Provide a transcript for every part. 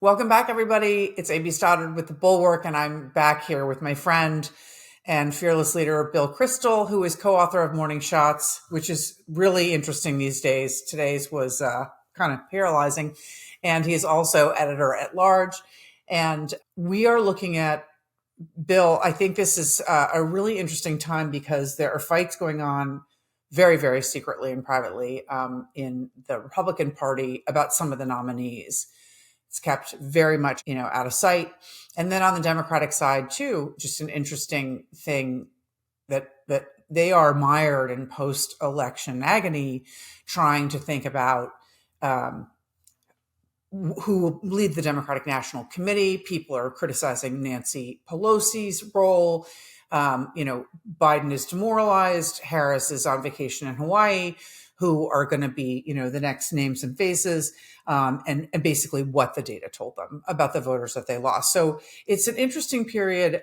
Welcome back, everybody. It's AB Stoddard with the Bulwark, and I'm back here with my friend and fearless leader, Bill Kristol, who is co-author of Morning Shots, which is really interesting these days. Today's was kind of paralyzing. And he is also editor at large. And we are looking at, Bill, I think this is a really interesting time because there are fights going on very, very secretly and privately in the Republican Party about some of the nominees. It's kept very much, out of sight. And then on the Democratic side too, just an interesting thing that they are mired in post-election agony, trying to think about who will lead the Democratic National Committee. People are criticizing Nancy Pelosi's role. Biden is demoralized. Harris is on vacation in Hawaii. Who are going to be, the next names and faces, and basically what the data told them about the voters that they lost. So it's an interesting period.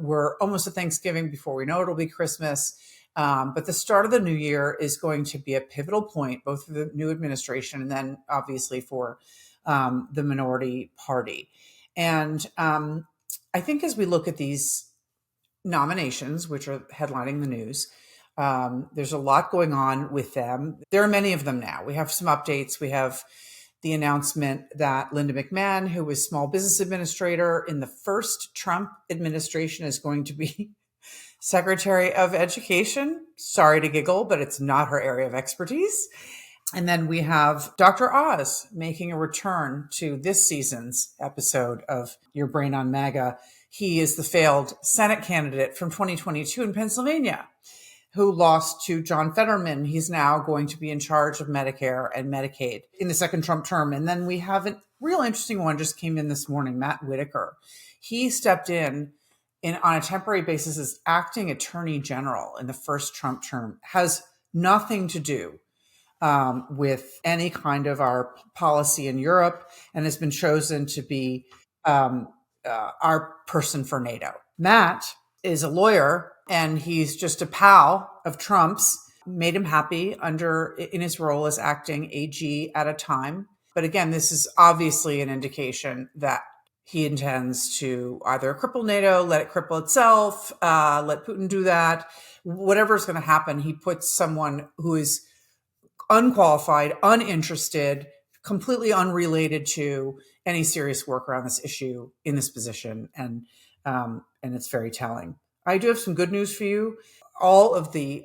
We're almost at Thanksgiving. Before we know it, it'll be Christmas. But the start of the new year is going to be a pivotal point, both for the new administration and then obviously for the minority party. And I think as we look at these nominations, which are headlining the news, there's a lot going on with them. There are many of them now. We have some updates. We have the announcement that Linda McMahon, who was small business administrator in the first Trump administration, is going to be Secretary of Education. Sorry to giggle, but it's not her area of expertise. And then we have Dr. Oz making a return to this season's episode of Your Brain on MAGA. He is the failed Senate candidate from 2022 in Pennsylvania, who lost to John Fetterman. He's now going to be in charge of Medicare and Medicaid in the second Trump term. And then we have a real interesting one just came in this morning, Matt Whitaker. He stepped in on a temporary basis as acting attorney general in the first Trump term. Has nothing to do with any kind of our policy in Europe, and has been chosen to be our person for NATO. Matt is a lawyer, and he's just a pal of Trump's, made him happy in his role as acting AG at a time. But again, this is obviously an indication that he intends to either cripple NATO, let it cripple itself, let Putin do that. Whatever's going to happen, he puts someone who is unqualified, uninterested, completely unrelated to any serious work around this issue in this position. And it's very telling. I do have some good news for you. All of the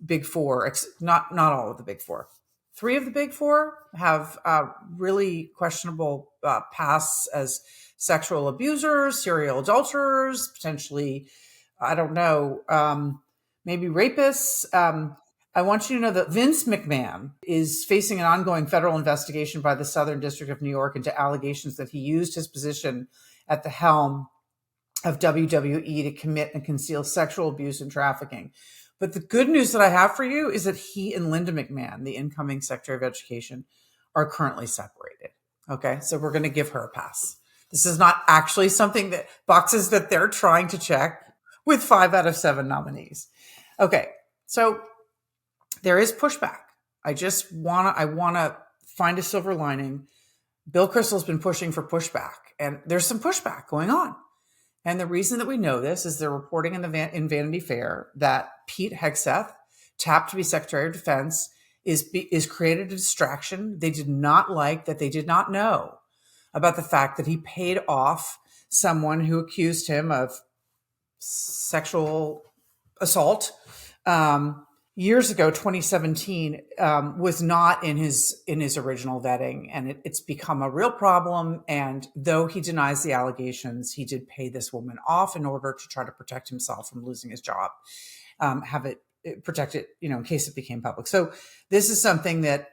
big four, not all of the big four, 3 of the big four have really questionable pasts as sexual abusers, serial adulterers, potentially, I don't know, maybe rapists. I want you to know that Vince McMahon is facing an ongoing federal investigation by the Southern District of New York into allegations that he used his position at the helm of WWE to commit and conceal sexual abuse and trafficking. But the good news that I have for you is that he and Linda McMahon, the incoming Secretary of Education, are currently separated. Okay, so we're going to give her a pass. This is not actually something boxes that they're trying to check with 5 out of 7 nominees. Okay, so there is pushback. I want to find a silver lining. Bill Kristol's been pushing for pushback, and there's some pushback going on. And the reason that we know this is they're reporting in Vanity Fair that Pete Hegseth, tapped to be Secretary of Defense, is created a distraction. They did not like that. They did not know about the fact that he paid off someone who accused him of sexual assault years ago. 2017 was not in his original vetting, and it's become a real problem. And though he denies the allegations, he did pay this woman off in order to try to protect himself from losing his job, have it protect it, in case it became public. So this is something that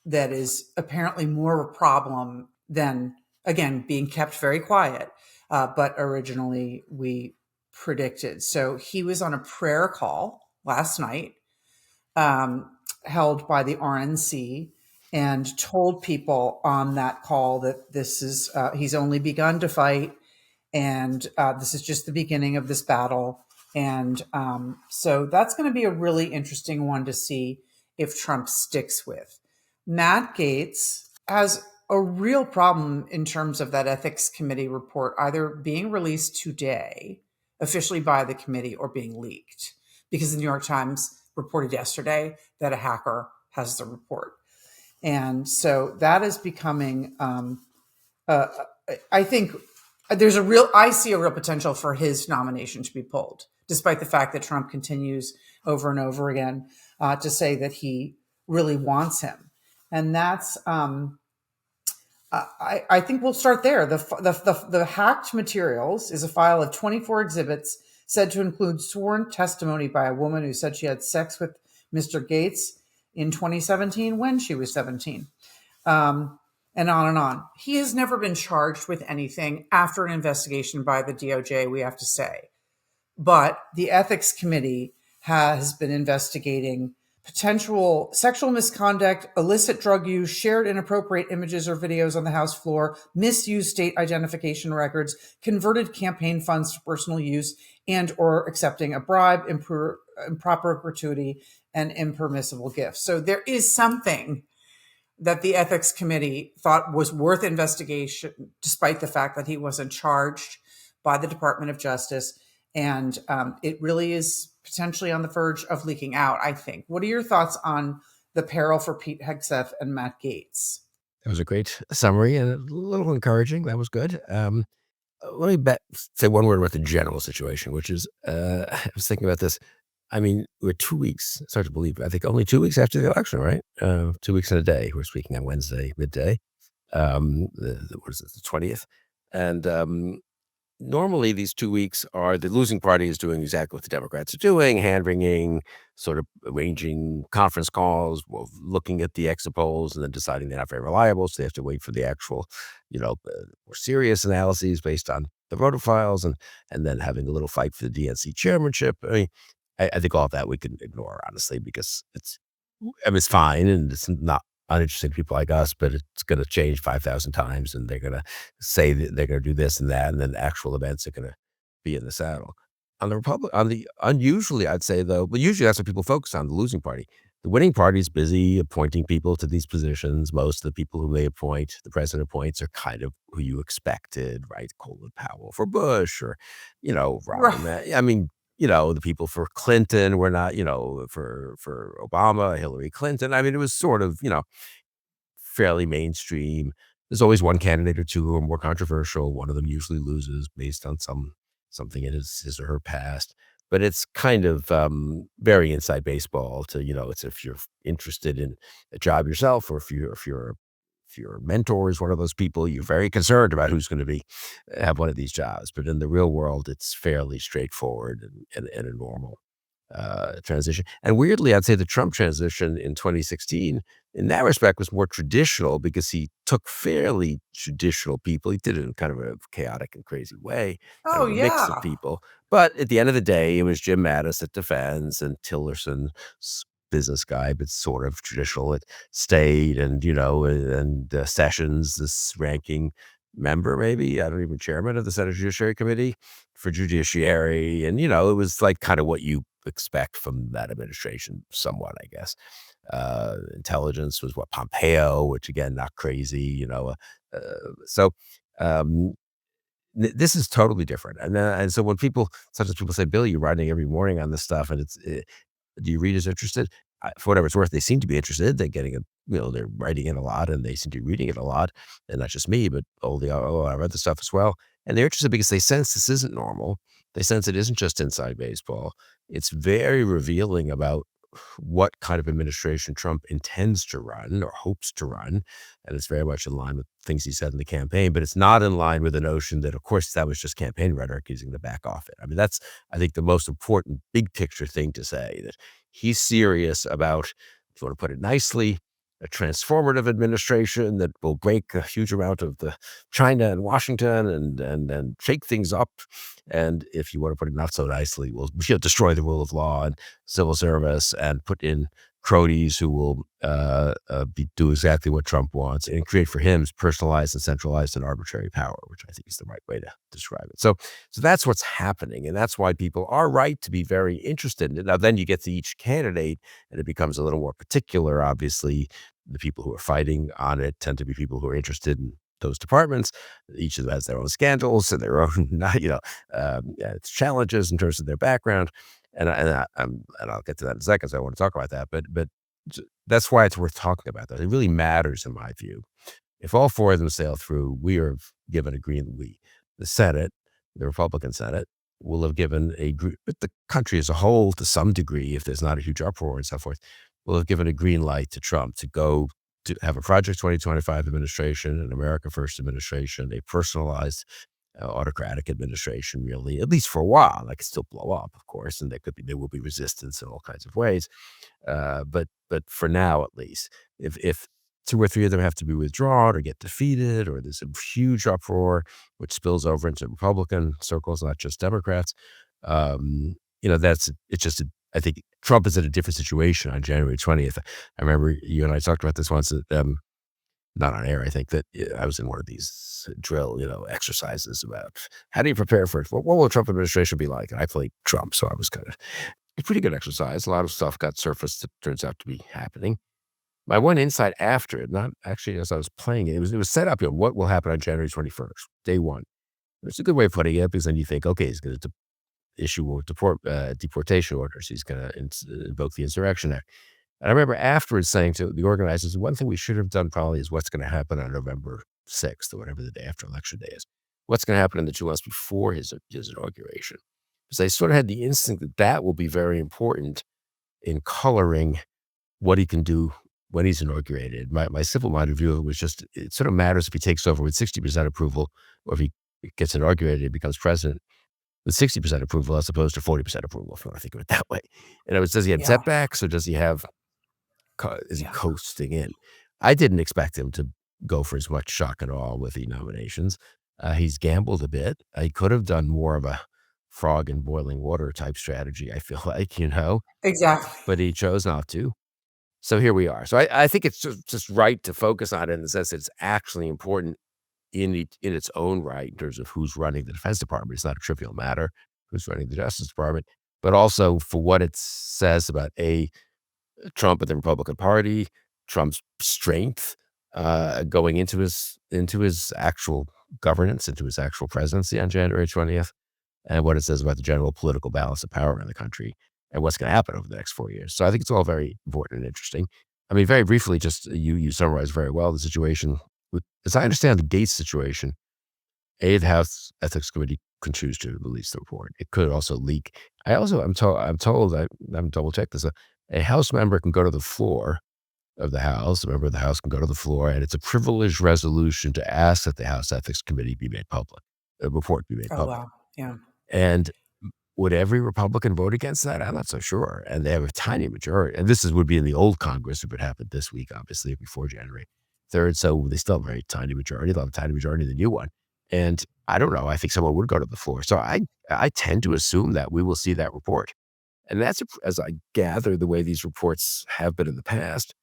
is apparently more of a problem than, again, being kept very quiet, but originally we predicted. So he was on a prayer call last night, held by the RNC, and told people on that call that this is he's only begun to fight, and this is just the beginning of this battle. And so that's going to be a really interesting one to see if Trump sticks with. Matt Gaetz has a real problem in terms of that ethics committee report either being released today officially by the committee or being leaked, because the New York Times reported yesterday that a hacker has the report. And so that is becoming, uh, I think I see a real potential for his nomination to be pulled, despite the fact that Trump continues over and over again to say that he really wants him. And that's, I think we'll start there. The hacked materials is a file of 24 exhibits said to include sworn testimony by a woman who said she had sex with Mr. Gaetz in 2017 when she was 17. And on and on. He has never been charged with anything after an investigation by the DOJ, we have to say. But the ethics committee has been investigating potential sexual misconduct, illicit drug use, shared inappropriate images or videos on the House floor, misused state identification records, converted campaign funds to personal use, and or accepting a bribe, improper gratuity, and impermissible gifts. So there is something that the ethics committee thought was worth investigation, despite the fact that he wasn't charged by the Department of Justice. And it really is potentially on the verge of leaking out, I think. What are your thoughts on the peril for Pete Hegseth and Matt Gaetz? That was a great summary and a little encouraging. That was good. Let me say one word about the general situation, which is, I was thinking about this. I mean, we're 2 weeks, it's hard to believe, I think only 2 weeks after the election, right? 2 weeks and a day. We're speaking on Wednesday, midday. What is it, the 20th? And normally these 2 weeks are the losing party is doing exactly what the Democrats are doing, hand-wringing, sort of arranging conference calls, looking at the exit polls and then deciding they're not very reliable. So they have to wait for the actual, more serious analyses based on the voter files and then having a little fight for the DNC chairmanship. I mean, I think all of that we can ignore, honestly, because it's fine and it's not uninteresting to people like us, but it's going to change 5,000 times and they're going to say that they're going to do this and that, and then actual events are going to be in the saddle. On the unusually, I'd say though, but usually that's what people focus on, the losing party. The winning party is busy appointing people to these positions. Most of the people who the president appoints are kind of who you expected, right? Colin Powell for Bush or, Right. I mean, the people for Clinton were not, for Obama, Hillary Clinton. I mean, it was sort of, fairly mainstream. There's always one candidate or two who are more controversial. One of them usually loses based on something in his or her past. But it's kind of very inside baseball to, it's if you're interested in a job yourself or if your mentor is one of those people, you're very concerned about who's going to have one of these jobs. But in the real world, it's fairly straightforward and a normal transition. And weirdly, I'd say the Trump transition in 2016, in that respect, was more traditional because he took fairly traditional people. He did it in kind of a chaotic and crazy way, kind Oh, of a mix of yeah. people. But at the end of the day, it was Jim Mattis at defense and Tillerson, business guy, but sort of traditional at state, and Sessions, this ranking member, maybe I don't even chairman of the Senate Judiciary Committee for Judiciary, and it was like kind of what you expect from that administration, somewhat, I guess. Intelligence was what Pompeo, which again, not crazy, Uh, so um, this is totally different, and so when sometimes people say, "Bill, you're writing every morning on this stuff," and do your readers interested? For whatever it's worth, they seem to be interested. They're getting it, they're writing it a lot, and they seem to be reading it a lot, and not just me, but I read the stuff as well. And they're interested because they sense this isn't normal. They sense it isn't just inside baseball. It's very revealing about what kind of administration Trump intends to run or hopes to run. And it's very much in line with things he said in the campaign, but it's not in line with the notion that, of course, that was just campaign rhetoric using the back off it. I mean, that's, I think, the most important big picture thing to say, that he's serious about, if you want to put it nicely, a transformative administration that will break a huge amount of the China and Washington and shake things up. And if you want to put it not so nicely, will destroy the rule of law and civil service and put in cronies who will do exactly what Trump wants and create for him personalized and centralized and arbitrary power, which I think is the right way to describe it. So that's what's happening, and that's why people are right to be very interested in it. Now, then you get to each candidate, and it becomes a little more particular. Obviously, the people who are fighting on it tend to be people who are interested in those departments. Each of them has their own scandals and their own, challenges in terms of their background. And I'll get to that in a second. So I want to talk about that, but that's why it's worth talking about that. It really matters in my view. If all four of them sail through, we are given a the Senate, the Republican Senate, will have given but the country as a whole, to some degree, if there's not a huge uproar and so forth, will have given a green light to Trump to go to have a Project 2025 administration, an America First administration, a personalized autocratic administration, really, at least for a while. That could still blow up, of course, and there will be resistance in all kinds of ways. But for now, at least, if two or three of them have to be withdrawn or get defeated, or there's a huge uproar which spills over into Republican circles, not just Democrats, I think Trump is in a different situation on January 20th. I remember you and I talked about this once. Not on air. I think that I was in one of these drill, exercises about how do you prepare for it? What will the Trump administration be like? And I played Trump, so I was kind of a pretty good exercise. A lot of stuff got surfaced that turns out to be happening. My one insight after it, not actually as I was playing it, it was set up. What will happen on January 21st, day one? It's a good way of putting it because then you think, okay, he's going to issue deportation orders. He's going to invoke the Insurrection Act. And I remember afterwards saying to the organizers, one thing we should have done probably is what's going to happen on November 6th or whatever the day after Election Day is. What's going to happen in the 2 months before his inauguration? Because I sort of had the instinct that will be very important in coloring what he can do when he's inaugurated. My simple-minded view was just, it sort of matters if he takes over with 60% approval or if he gets inaugurated and becomes president with 60% approval as opposed to 40% approval, if you want to think of it that way. And does he have Yeah. setbacks or does he have is he Yeah. coasting in? I didn't expect him to go for as much shock and awe with the nominations. He's gambled a bit. He could have done more of a frog in boiling water type strategy, I feel like, Exactly. but he chose not to. So here we are. So I think it's just right to focus on it in the sense that it's actually important in its own right in terms of who's running the Defense Department. It's not a trivial matter who's running the Justice Department, but also for what it says about Trump and the Republican Party, Trump's strength going into his actual governance, into his actual presidency on January 20th, and what it says about the general political balance of power in the country and what's going to happen over the next 4 years. So I think it's all very important and interesting. I mean, very briefly, just you summarized very well the situation. As I understand the Gaetz situation, the House Ethics Committee can choose to release the report. It could also leak. I'm told, I'm double checked this. A House member can go to the floor of the House. A member of the House can go to the floor, and it's a privileged resolution to ask that the House Ethics Committee be made public, a report be made Oh, public. wow. Yeah. And would every Republican vote against that? I'm not so sure. And they have a tiny majority. And would be in the old Congress if it happened this week, obviously, before January 3rd. So they still have a very tiny majority. They'll have a tiny majority in the new one. And I don't know. I think someone would go to the floor. So I tend to assume that we will see that report. And that's, as I gather, the way these reports have been in the past,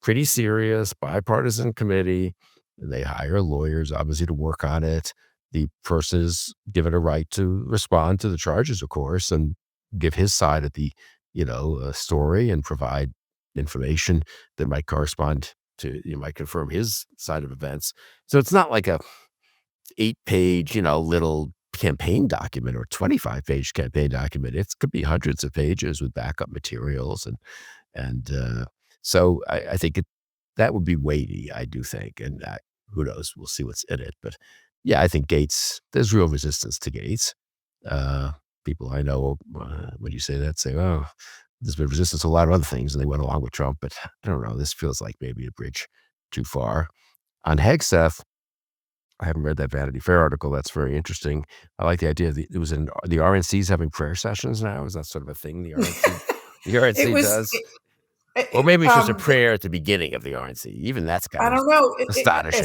pretty serious, bipartisan committee. They hire lawyers, obviously, to work on it. The person is given a right to respond to the charges, of course, and give his side of the, story and provide information that might correspond to, might confirm his side of events. So it's not like a 8-page, little campaign document or 25-page campaign document. It could be hundreds of pages with backup materials. So I think that would be weighty, I do think. And who knows? We'll see what's in it. But yeah, I think there's real resistance to Gaetz. People I know, when you say that, say, oh, there's been resistance to a lot of other things, and they went along with Trump. But I don't know. This feels like maybe a bridge too far. On Hegseth, I haven't read that Vanity Fair article. That's very interesting. I like the idea that the RNC's having prayer sessions now. Is that sort of a thing the RNC does? Or maybe it's just a prayer at the beginning of the RNC. Even that's kind I of don't know. astonishing.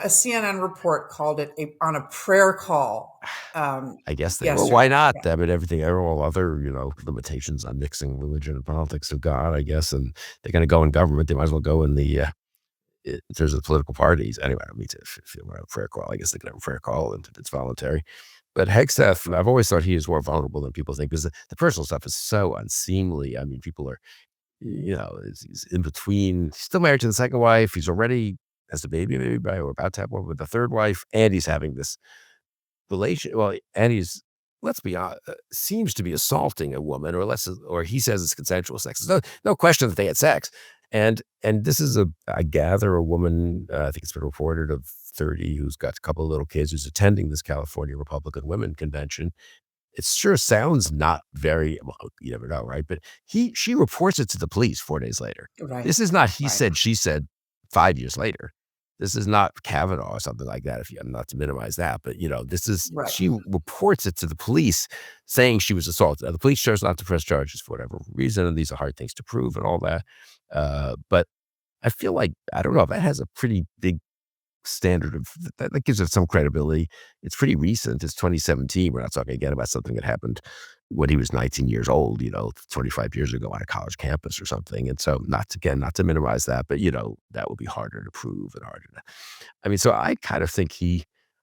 A CNN report called it on a prayer call I guess well, why yesterday. not? Yeah, I mean, everything, all other, limitations on mixing religion and politics have gone, I guess, and they're going to go in government. They might as well go in in terms of the political parties. Anyway, I don't mean to feel a prayer call. I guess they can have a prayer call and it's voluntary. But Hegseth, I've always thought he is more vulnerable than people think because the personal stuff is so unseemly. I mean, people are, he's in between. He's still married to the second wife. He's already has a baby, maybe, or about to have one with the third wife. And he's having this and he's, let's be honest, seems to be assaulting a woman, or he says it's consensual sex. There's no question that they had sex, and this is I gather, a woman. I think it's been reported, of 30, who's got a couple of little kids, who's attending this California Republican Women Convention. It sure sounds not very, well, you never know, right? But she reports it to the police 4 days later. right, This is not he right, said, she said 5 years later. This is not Kavanaugh or something like that, if you not to minimize that, but this is, right. she reports it to the police saying she was assaulted. Now, the police chose not to press charges for whatever reason, and these are hard things to prove and all that. But I feel like, I don't know, that has a pretty big standard of that gives it some credibility. It's pretty recent. It's 2017. We're not talking again about something that happened when he was 19 years old, 25 years ago on a college campus or something. And so, not to minimize that, but that would be harder to prove and harder to. I mean, so I kind of think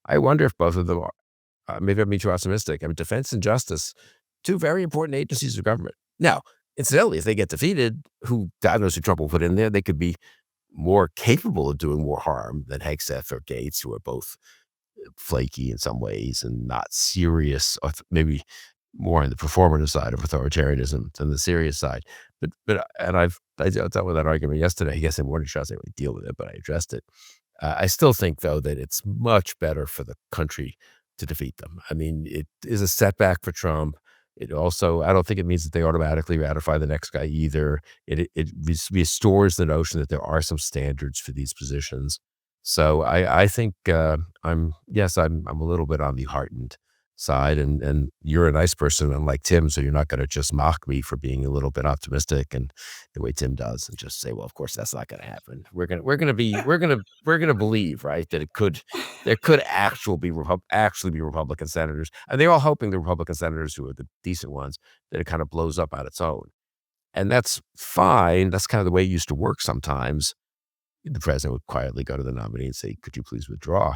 I wonder if both of them are. Maybe I'm being too optimistic. I mean, defense and justice, two very important agencies of government. Now, incidentally, if they get defeated, who God knows who Trump will put in there, they could be more capable of doing more harm than Hegseth or Gaetz, who are both flaky in some ways and not serious, or maybe more on the performative side of authoritarianism than the serious side. And I dealt with that argument yesterday. I guess in morning shots I didn't really deal with it, but I addressed it. I still think, though, that it's much better for the country to defeat them. I mean, it is a setback for Trump. It also, I don't think it means that they automatically ratify the next guy either. It restores the notion that there are some standards for these positions. So I think I'm a little bit on the heartened side, and you're a nice person, unlike Tim, so you're not going to just mock me for being a little bit optimistic and the way Tim does, and just say, well, of course that's not going to happen. We're gonna believe, right, that there could actually be Republican senators, and they're all hoping the Republican senators who are the decent ones, that it kind of blows up on its own, and that's fine. That's kind of the way it used to work sometimes. The president would quietly go to the nominee and say, "Could you please withdraw?"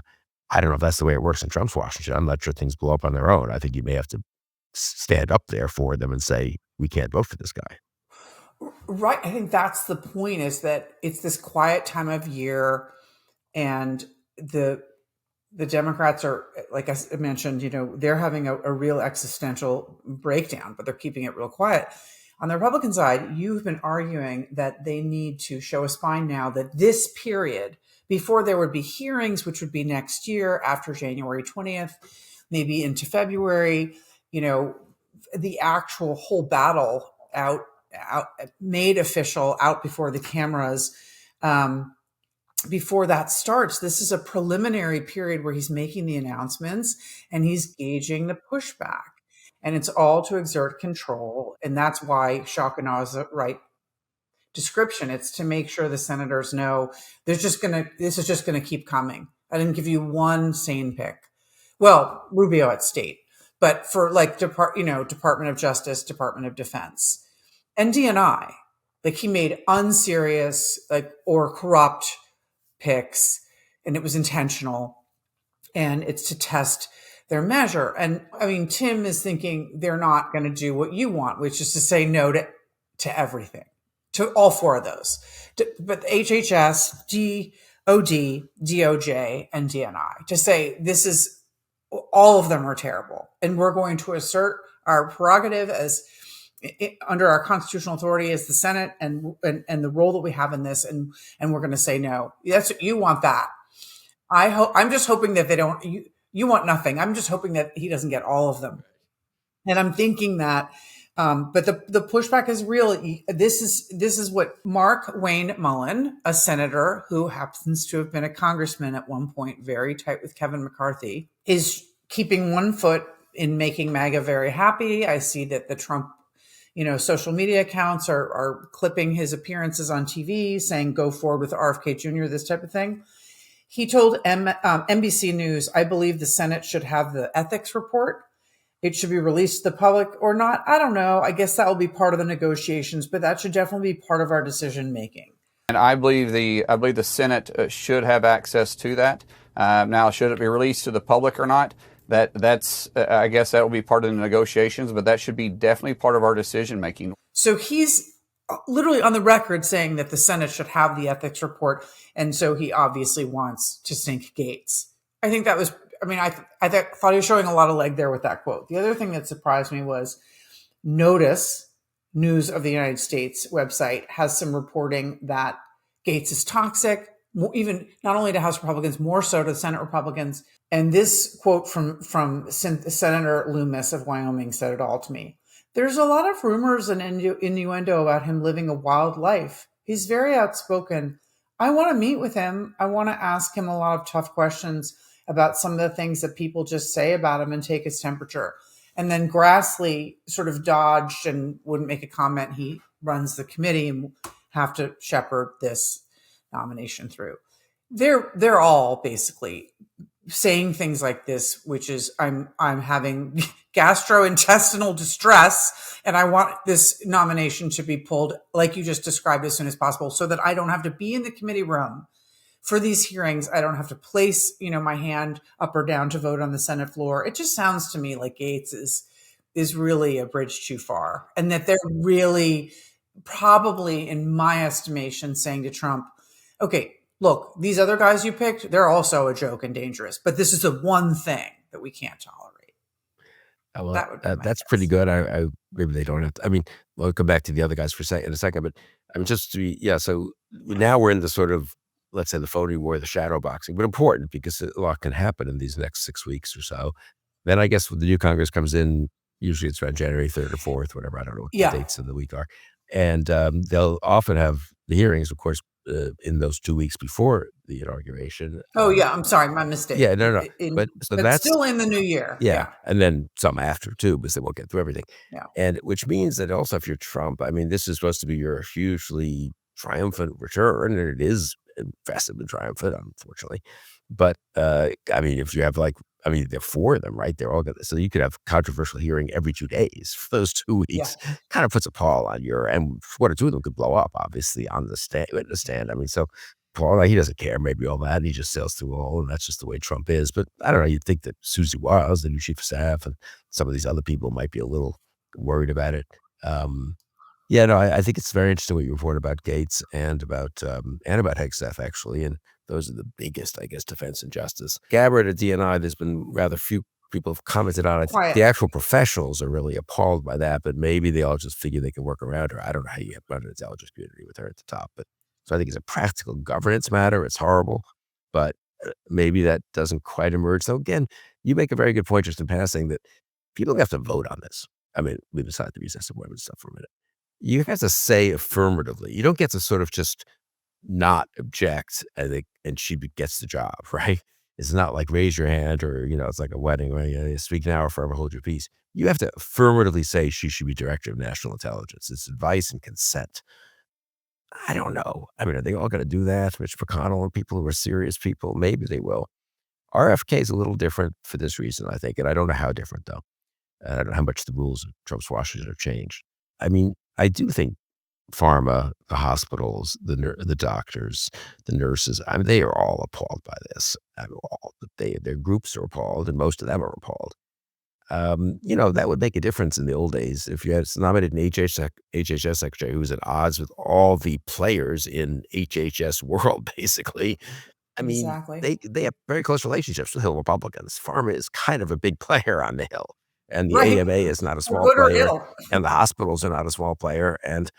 I don't know if that's the way it works in Trump's Washington. I'm not sure things blow up on their own. I think you may have to stand up there for them and say, "We can't vote for this guy." Right. I think that's the point, is that it's this quiet time of year, and the Democrats are, like I mentioned, they're having a real existential breakdown, but they're keeping it real quiet. On the Republican side, you've been arguing that they need to show a spine now, that this period before there would be hearings, which would be next year after January 20th, maybe into February, the actual whole battle out made official, out before the cameras. Before that starts, this is a preliminary period where he's making the announcements and he's gauging the pushback. And it's all to exert control. And that's why shock and awe is the right description. It's to make sure the senators know this is just gonna keep coming. I didn't give you one sane pick. Well, Rubio at state, but for like Department of Justice, Department of Defense, and DNI, like he made unserious, or corrupt picks, and it was intentional, and it's to test their measure. And I mean, Tim is thinking they're not going to do what you want, which is to say no to everything, to all four of those. But the HHS, DOD, DOJ, and DNI, to say this is, all of them are terrible, and we're going to assert our prerogative as under our constitutional authority as the Senate, and the role that we have in this, and we're going to say no. That's you want that. I'm just hoping that they don't. You want nothing. I'm just hoping that he doesn't get all of them. And I'm thinking that, but the pushback is real. This is what Mark Wayne Mullen, a senator who happens to have been a congressman at one point, very tight with Kevin McCarthy, is keeping one foot in making MAGA very happy. I see that the Trump social media accounts are clipping his appearances on TV saying, go forward with RFK Jr., this type of thing. He told NBC News, I believe the Senate should have the ethics report. It should be released to the public or not. I don't know. I guess that will be part of the negotiations, but that should definitely be part of our decision making. And I believe the Senate should have access to that. Now, should it be released to the public or not? That's I guess that will be part of the negotiations, but that should be definitely part of our decision making. So he's literally on the record saying that the Senate should have the ethics report, and so he obviously wants to sink Gaetz. I think that was. I mean, thought he was showing a lot of leg there with that quote. The other thing that surprised me was Notice News of the United States website has some reporting that Gaetz is toxic, even not only to House Republicans, more so to the Senate Republicans. And this quote from Senator Loomis of Wyoming said it all to me. There's a lot of rumors and innuendo about him living a wild life. He's very outspoken. I want to meet with him. I want to ask him a lot of tough questions about some of the things that people just say about him and take his temperature. And then Grassley sort of dodged and wouldn't make a comment. He runs the committee and have to shepherd this nomination through. They're all basically saying things like this, which is I'm having gastrointestinal distress and I want this nomination to be pulled, like you just described, as soon as possible, so that I don't have to be in the committee room for these hearings. I don't have to place, my hand up or down to vote on the Senate floor. It just sounds to me like Gaetz is really a bridge too far, and that they're really probably, in my estimation, saying to Trump, okay, look, these other guys you picked, they're also a joke and dangerous, but this is the one thing that we can't tolerate. Well, That would be my that's guess. pretty good. I maybe they don't have to. I mean, we'll come back to the other guys in a second, but I mean, just to be, yeah. So now we're in the sort of, let's say, the phony war, the shadow boxing, but important because a lot can happen in these next 6 weeks or so. Then I guess when the new Congress comes in, usually it's around January 3rd or 4th, whatever. I don't know what the dates of the week are. And they'll often have the hearings, of course, in those 2 weeks before the inauguration. Oh, yeah. I'm sorry. My mistake. Yeah, no. But that's still in the new year. Yeah. And then some after too, because they won't get through everything. Yeah. And which means that also if you're Trump, I mean, this is supposed to be your hugely triumphant return, and it is impressive and triumphant, unfortunately. But I mean, if you have there are 4 of them, right? They're all so you could have controversial hearing every 2 days for those 2 weeks. Yeah. Kind of puts a pall on and 1 or 2 of them could blow up, obviously, on the witness stand. I mean, so Paul, he doesn't care, maybe all that, and he just sails through all, and that's just the way Trump is. But I don't know, you'd think that Susie Wiles, the new chief of staff, and some of these other people might be a little worried about it. Yeah, no, I think it's very interesting what you report about Gaetz and about Hegseth, actually, and those are the biggest, I guess, defense and justice. Gabbard at DNI, there's been rather few people have commented on it. Quiet. The actual professionals are really appalled by that, but maybe they all just figure they can work around her. I don't know how you run an intelligence community with her at the top, but so I think it's a practical governance matter. It's horrible, but maybe that doesn't quite emerge. So again, you make a very good point just in passing that people have to vote on this. I mean, leave aside the recessive women stuff for a minute. You have to say affirmatively. You don't get to sort of just not object and she gets the job, right? It's not like raise your hand or, it's like a wedding where you speak now or forever hold your peace. You have to affirmatively say she should be director of national intelligence. It's advice and consent. I don't know. I mean, are they all going to do that? Mitch McConnell and people who are serious people? Maybe they will. RFK is a little different for this reason, I think. And I don't know how different, though. I don't know how much the rules of Trump's Washington have changed. I mean, I do think pharma, the hospitals, the doctors, the nurses, I mean, they are all appalled by this. I mean, their groups are appalled, and most of them are appalled. That would make a difference in the old days. If you had nominated an HHS secretary who was at odds with all the players in HHS world, basically, I mean, Exactly. they have very close relationships with Hill Republicans. Pharma is kind of a big player on the Hill, and the Right. AMA is not a small Good or player, ill. and the hospitals are not a small player, and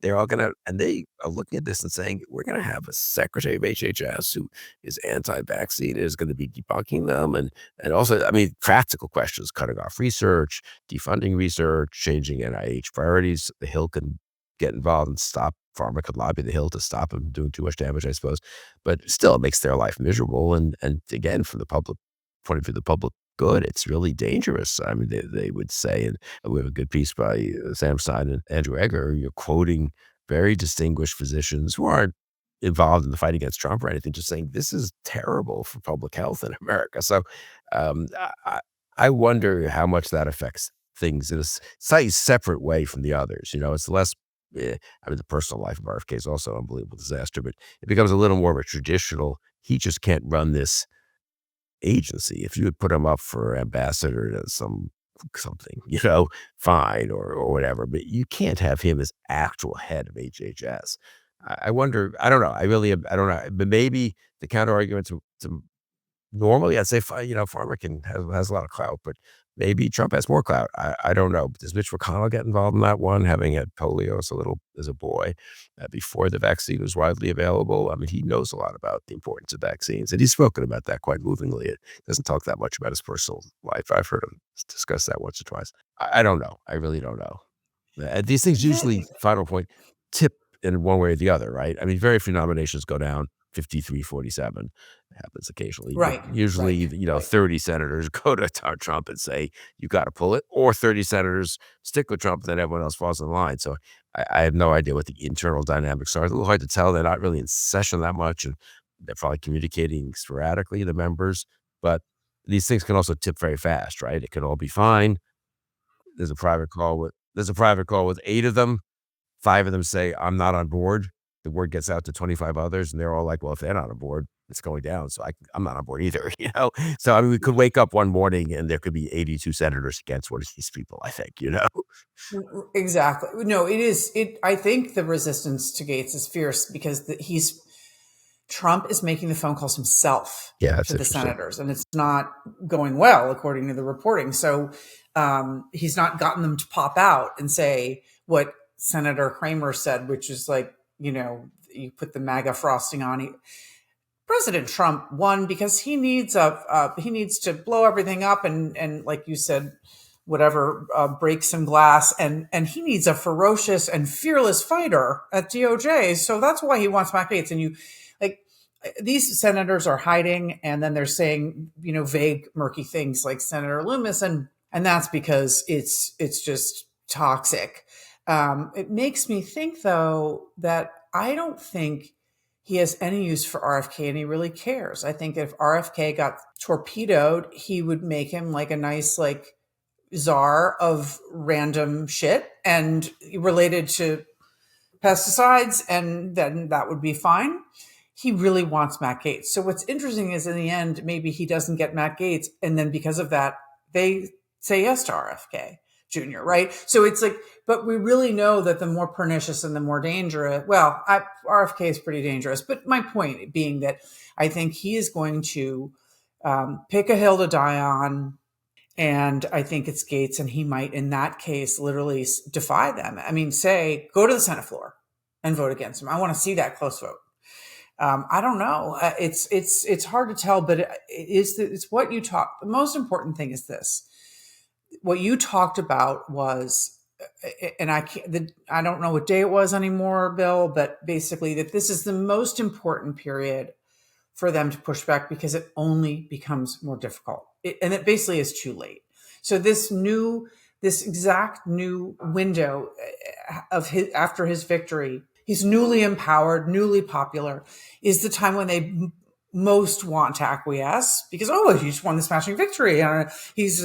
they're all and they are looking at this and saying, we're going to have a secretary of HHS who is anti-vaccine, is going to be debunking them. And also, I mean, practical questions, cutting off research, defunding research, changing NIH priorities. The Hill can get involved and stop. Pharma could lobby the Hill to stop them doing too much damage, I suppose. But still, it makes their life miserable. And again, from the public point of view, the public good, it's really dangerous. I mean, they would say, and we have a good piece by Sam Stein and Andrew Egger, you're quoting very distinguished physicians who aren't involved in the fight against Trump or anything, just saying this is terrible for public health in America. So um, I, I I wonder how much that affects things in a slightly separate way from the others. It's less. I mean, the personal life of RFK is also an unbelievable disaster, but it becomes a little more of a traditional. He just can't run this agency. If you would put him up for ambassador to something, fine or whatever, but you can't have him as actual head of HHS. I wonder. I don't know. I don't know. But maybe the counter argument to normally I'd say Farmer has a lot of clout, but maybe Trump has more clout. I don't know. Does Mitch McConnell get involved in that one? Having had polio as a boy, before the vaccine was widely available. I mean, he knows a lot about the importance of vaccines, and he's spoken about that quite movingly. It doesn't talk that much about his personal life. I've heard him discuss that once or twice. I don't know. I really don't know. These things usually, final point, tip in one way or the other, right? I mean, very few nominations go down 53-47. It happens occasionally, but Right, usually, right. 30 senators go to Trump and say, you got to pull it, or 30 senators stick with Trump, and then everyone else falls in line. So I have no idea what the internal dynamics are. It's a little hard to tell. They're not really in session that much, and they're probably communicating sporadically, the members, but these things can also tip very fast, right? It can all be fine. There's a private call with 8 of them. 5 of them say, "I'm not on board." The word gets out to 25 others, and they're all like, "Well, if they're not on board, it's going down, so I'm not on board either," you know? So, I mean, we could wake up one morning and there could be 82 senators against one of these people, I think. Exactly. No, it is. I think the resistance to Gaetz is fierce because Trump is making the phone calls himself Yeah, that's to the interesting. senators, and it's not going well, according to the reporting. So he's not gotten them to pop out and say what Senator Kramer said, which is like, you put the MAGA frosting on. President Trump won because he needs to blow everything up and like you said, whatever, break some glass, and he needs a ferocious and fearless fighter at DOJ. So that's why he wants Matt Gaetz. And like these senators are hiding, and then they're saying vague, murky things like Senator Loomis, and that's because it's just toxic. It makes me think though that I don't think he has any use for RFK, and he really cares. I think if RFK got torpedoed, he would make him like a nice czar of random shit and related to pesticides, and then that would be fine. He really wants Matt Gaetz. So what's interesting is in the end, maybe he doesn't get Matt Gaetz, and then because of that, they say yes to RFK Jr., right? So it's like, but we really know that the more pernicious and the more dangerous, RFK is pretty dangerous. But my point being that I think he is going to pick a hill to die on. And I think it's Gaetz, and he might, in that case, literally defy them. I mean, say, go to the Senate floor and vote against him. I want to see that close vote. I don't know. It's hard to tell, but it's what you talk. The most important thing is this: what you talked about was, and I don't know what day it was anymore, Bill, but basically that this is the most important period for them to push back because it only becomes more difficult. And it basically is too late. So this exact new window of his, after his victory, he's newly empowered, newly popular, is the time when they most want to acquiesce because, he just won this smashing victory. He's,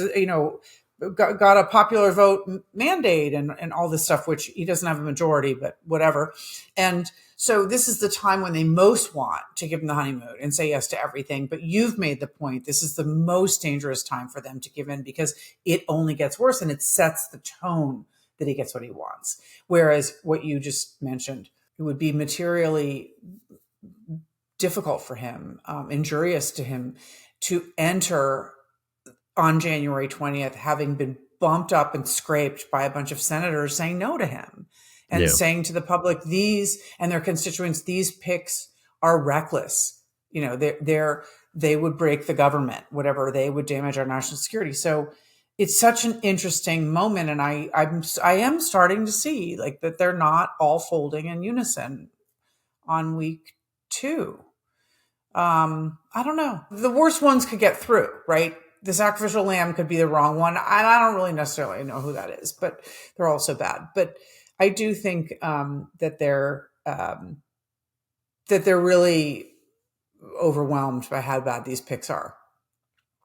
got a popular vote mandate and all this stuff, which he doesn't have a majority, but whatever. And so this is the time when they most want to give him the honeymoon and say yes to everything. But you've made the point, this is the most dangerous time for them to give in because it only gets worse and it sets the tone that he gets what he wants. Whereas what you just mentioned, it would be materially difficult for him, injurious to him to enter on January 20th, having been bumped up and scraped by a bunch of senators saying no to him and saying to the public, these and their constituents, these picks are reckless. They would break the government, whatever, they would damage our national security. So it's such an interesting moment. And I am starting to see that they're not all folding in unison on week 2. I don't know. The worst ones could get through, right? The sacrificial lamb could be the wrong one. I don't really necessarily know who that is, but they're all so bad. But I do think that they're that they're really overwhelmed by how bad these picks are,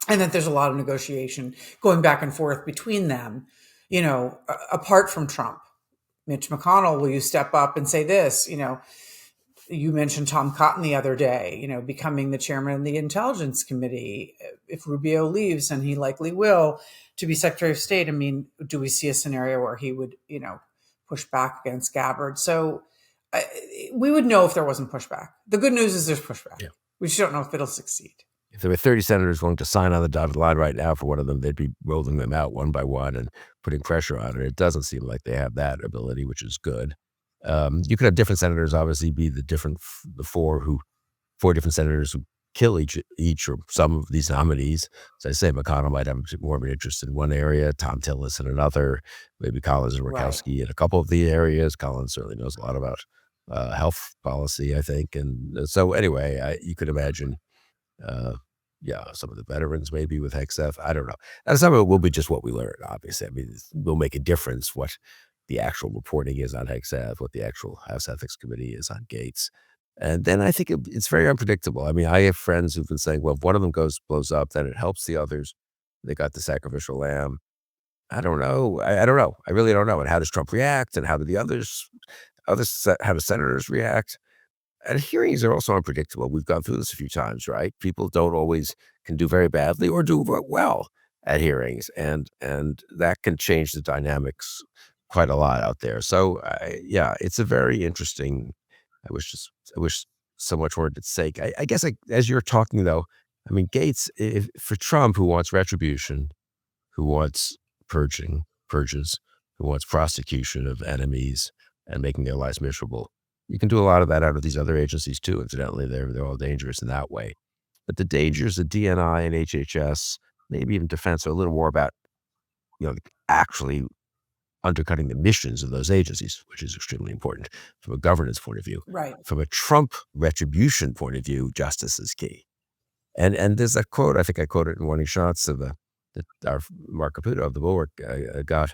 and that there's a lot of negotiation going back and forth between them, apart from Trump. Mitch McConnell, will you step up and say this? You mentioned Tom Cotton the other day, becoming the chairman of the Intelligence Committee. If Rubio leaves, and he likely will, to be Secretary of State, I mean, do we see a scenario where he would, push back against Gabbard? So we would know if there wasn't pushback. The good news is there's pushback. Yeah. We just don't know if it'll succeed. If there were 30 senators willing to sign on the dotted line right now for one of them, they'd be rolling them out one by one and putting pressure on it. It doesn't seem like they have that ability, which is good. You could have different senators, obviously, be the four different senators who kill each or some of these nominees. As I say, McConnell might have more of an interest in one area, Tom Tillis in another, maybe Collins and Murkowski in a couple of the areas. Collins certainly knows a lot about health policy, I think. And so anyway, you could imagine some of the veterans maybe with HECSF. I don't know. And some of it will be just what we learn, obviously. I mean, it will make a difference what the actual reporting is on HECSF, what the actual House Ethics Committee is on Gaetz. And then I think it's very unpredictable. I mean, I have friends who've been saying, well, if one of them blows up, then it helps the others. They got the sacrificial lamb. I don't know. I don't know. I really don't know. And how does Trump react? And how do the others, how do senators react? And hearings are also unpredictable. We've gone through this a few times, right? People don't always can do very badly or do well at hearings, and that can change the dynamics quite a lot out there. So it's a very interesting. I wish so much more at stake. I guess as you're talking though, I mean, Gaetz, for Trump, who wants retribution, who wants purges, who wants prosecution of enemies and making their lives miserable. You can do a lot of that out of these other agencies too. Incidentally, they're all dangerous in that way. But the dangers of DNI and HHS, maybe even defense, are a little more about, actually undercutting the missions of those agencies, which is extremely important from a governance point of view. Right. From a Trump retribution point of view, justice is key. And there's that quote, I think I quoted in Warning Shots that our Mark Caputo of the Bulwark got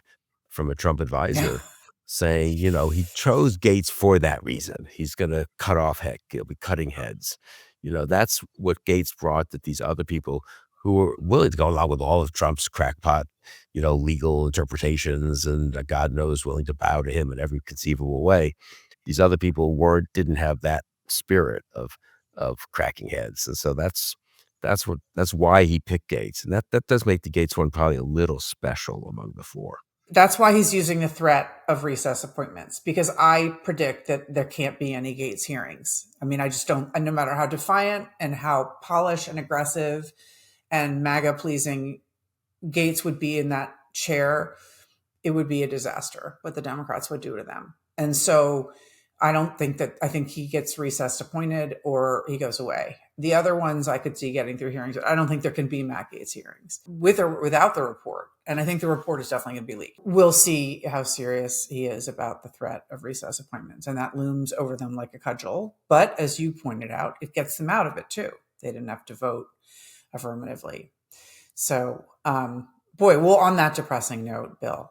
from a Trump advisor. Saying, he chose Gaetz for that reason. He's going to cut off he'll be cutting heads. That's what Gaetz brought that these other people who were willing to go along with all of Trump's crackpot, legal interpretations and God knows willing to bow to him in every conceivable way. These other people didn't have that spirit of cracking heads. And so that's why he picked Gaetz. And that does make the Gaetz one probably a little special among the four. That's why he's using the threat of recess appointments, because I predict that there can't be any Gaetz hearings. I mean, I just don't, no matter how defiant and how polished and aggressive and MAGA pleasing Gaetz would be in that chair, it would be a disaster what the Democrats would do to them. And so I think he gets recessed appointed or he goes away. The other ones I could see getting through hearings, but I don't think there can be Matt Gaetz hearings with or without the report. And I think the report is definitely going to be leaked. We'll see how serious he is about the threat of recess appointments. And that looms over them like a cudgel. But as you pointed out, it gets them out of it too. They didn't have to vote affirmatively. So, well, on that depressing note, Bill,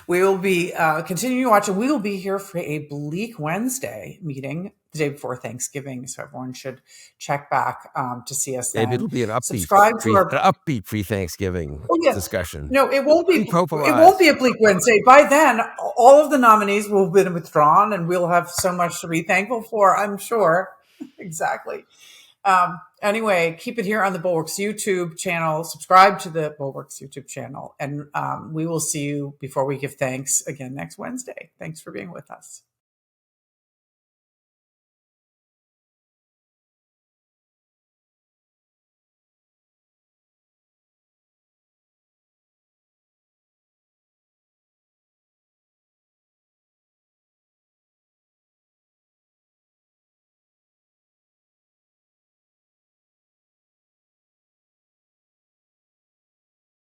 we will be continuing to watch, and we will be here for a Bleak Wednesday meeting the day before Thanksgiving. So everyone should check back to see us then. Maybe it'll be an upbeat pre-Thanksgiving discussion. No, it won't be. It won't be a Bleak Wednesday. By then, all of the nominees will have been withdrawn, and we'll have so much to be thankful for, I'm sure. Exactly. Anyway, keep it here on the Bulwark's YouTube channel. Subscribe to the Bulwark's YouTube channel. And we will see you before we give thanks again next Wednesday. Thanks for being with us.